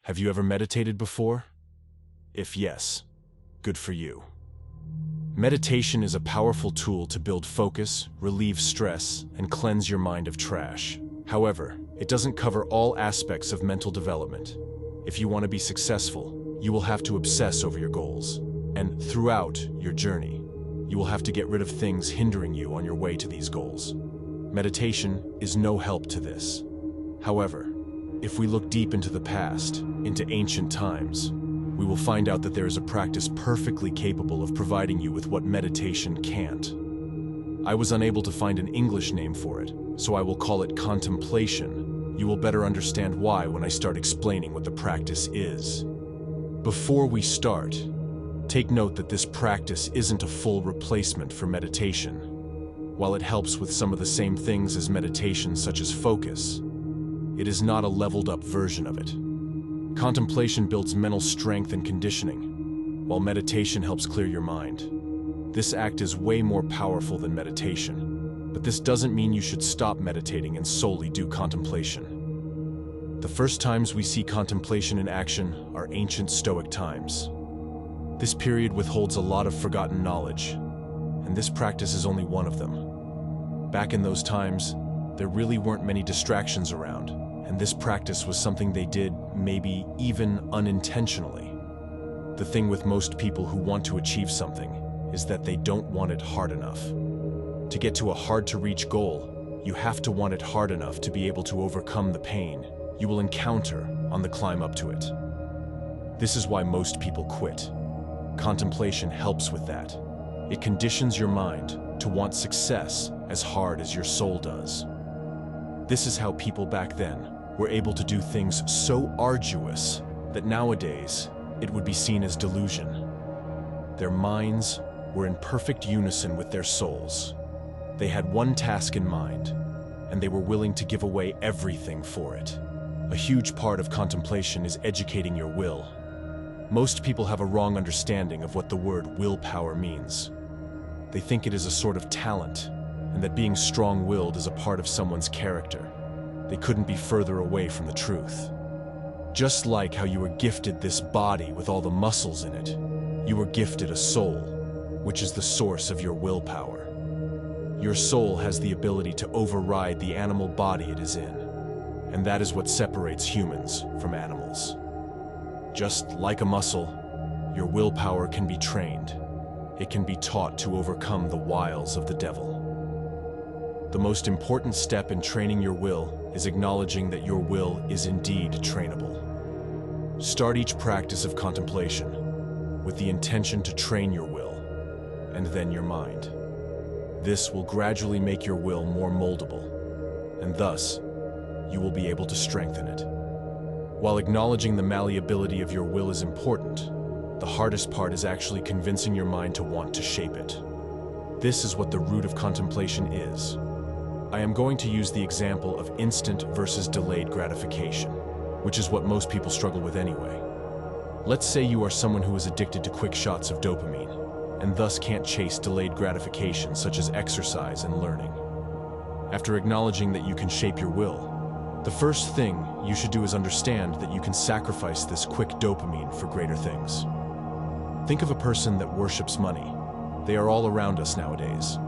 Have you ever meditated before? If yes, good for you. Meditation is a powerful tool to build focus, relieve stress, and cleanse your mind of trash. However, it doesn't cover all aspects of mental development. If you want to be successful, you will have to obsess over your goals. And throughout your journey, you will have to get rid of things hindering you on your way to these goals. Meditation is no help to this. However, if we look deep into the past, into ancient times, we will find out that there is a practice perfectly capable of providing you with what meditation can't. I was unable to find an English name for it, so I will call it contemplation. You will better understand why when I start explaining what the practice is. Before we start, take note that this practice isn't a full replacement for meditation. While it helps with some of the same things as meditation, such as focus, it is not a leveled-up version of it. Contemplation builds mental strength and conditioning, while meditation helps clear your mind. This act is way more powerful than meditation, but this doesn't mean you should stop meditating and solely do contemplation. The first times we see contemplation in action are ancient Stoic times. This period withholds a lot of forgotten knowledge, and this practice is only one of them. Back in those times, there really weren't many distractions around, and this practice was something they did, maybe even unintentionally. The thing with most people who want to achieve something is that they don't want it hard enough. To get to a hard-to-reach goal, you have to want it hard enough to be able to overcome the pain you will encounter on the climb up to it. This is why most people quit. Contemplation helps with that. It conditions your mind to want success as hard as your soul does. This is how people back then were able to do things so arduous that nowadays it would be seen as delusion. Their minds were in perfect unison with their souls. They had one task in mind, and they were willing to give away everything for it. A huge part of contemplation is educating your will. Most people have a wrong understanding of what the word willpower means. They think it is a sort of talent, and that being strong-willed is a part of someone's character. They couldn't be further away from the truth. Just like how you were gifted this body with all the muscles in it, you were gifted a soul, which is the source of your willpower. Your soul has the ability to override the animal body it is in, and that is what separates humans from animals. Just like a muscle, your willpower can be trained. It can be taught to overcome the wiles of the devil. The most important step in training your will is acknowledging that your will is indeed trainable. Start each practice of contemplation with the intention to train your will, and then your mind. This will gradually make your will more moldable, and thus, you will be able to strengthen it. While acknowledging the malleability of your will is important, the hardest part is actually convincing your mind to want to shape it. This is what the root of contemplation is. I am going to use the example of instant versus delayed gratification, which is what most people struggle with anyway. Let's say you are someone who is addicted to quick shots of dopamine, and thus can't chase delayed gratification such as exercise and learning. After acknowledging that you can shape your will, the first thing you should do is understand that you can sacrifice this quick dopamine for greater things. Think of a person that worships money. They are all around us nowadays.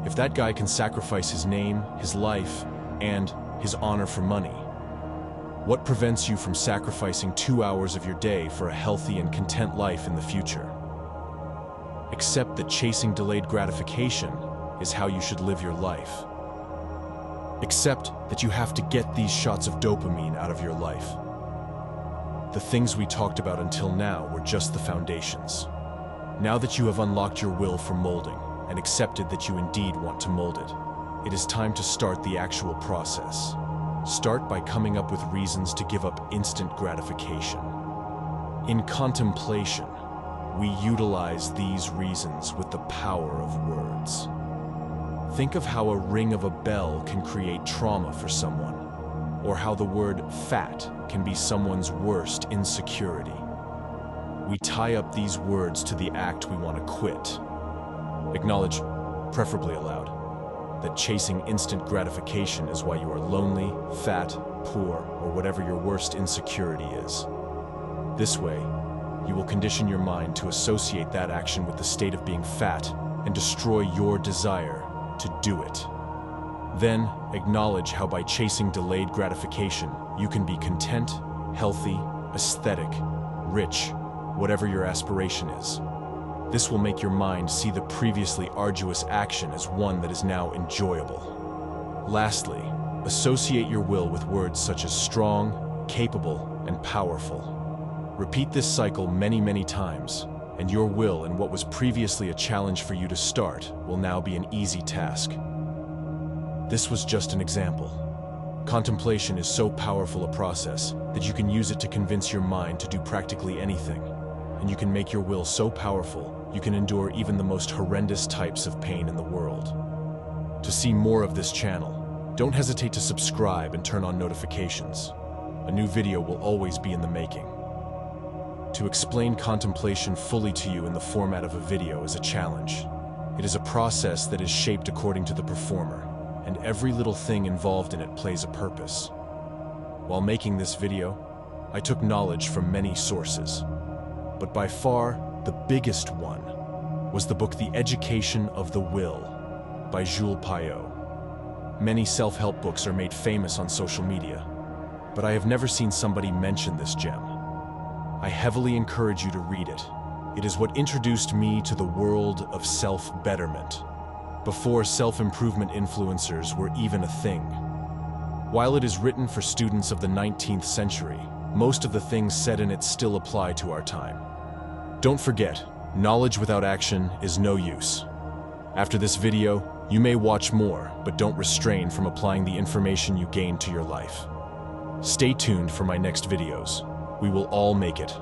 If that guy can sacrifice his name, his life, and his honor for money, what prevents you from sacrificing 2 hours of your day for a healthy and content life in the future? Accept that chasing delayed gratification is how you should live your life. Accept that you have to get these shots of dopamine out of your life. The things we talked about until now were just the foundations. Now that you have unlocked your will for molding and accepted that you indeed want to mold it, it is time to start the actual process. Start by coming up with reasons to give up instant gratification. In contemplation, we utilize these reasons with the power of words. Think of how a ring of a bell can create trauma for someone, or how the word fat can be someone's worst insecurity. We tie up these words to the act we want to quit. Acknowledge, preferably aloud, that chasing instant gratification is why you are lonely, fat, poor, or whatever your worst insecurity is. This way, you will condition your mind to associate that action with the state of being fat and destroy your desire to do it. Then, acknowledge how by chasing delayed gratification, you can be content, healthy, aesthetic, rich, whatever your aspiration is. This will make your mind see the previously arduous action as one that is now enjoyable. Lastly, associate your will with words such as strong, capable, and powerful. Repeat this cycle many times, and your will and what was previously a challenge for you to start will now be an easy task. This was just an example. Contemplation is so powerful a process that you can use it to convince your mind to do practically anything, and you can make your will so powerful you can endure even the most horrendous types of pain in the world. To see more of this channel, don't hesitate to subscribe and turn on notifications. A new video will always be in the making. To explain contemplation fully to you in the format of a video is a challenge. It is a process that is shaped according to the performer, and every little thing involved in it plays a purpose. While making this video, I took knowledge from many sources, but by far the biggest one was the book The Education of the Will by Jules Payot. Many self-help books are made famous on social media, but I have never seen somebody mention this gem. I heavily encourage you to read it. It is what introduced me to the world of self-betterment, before self-improvement influencers were even a thing. While it is written for students of the 19th century, most of the things said in it still apply to our time. Don't forget, knowledge without action is no use. After this video, you may watch more, but don't restrain from applying the information you gain to your life. Stay tuned for my next videos. We will all make it.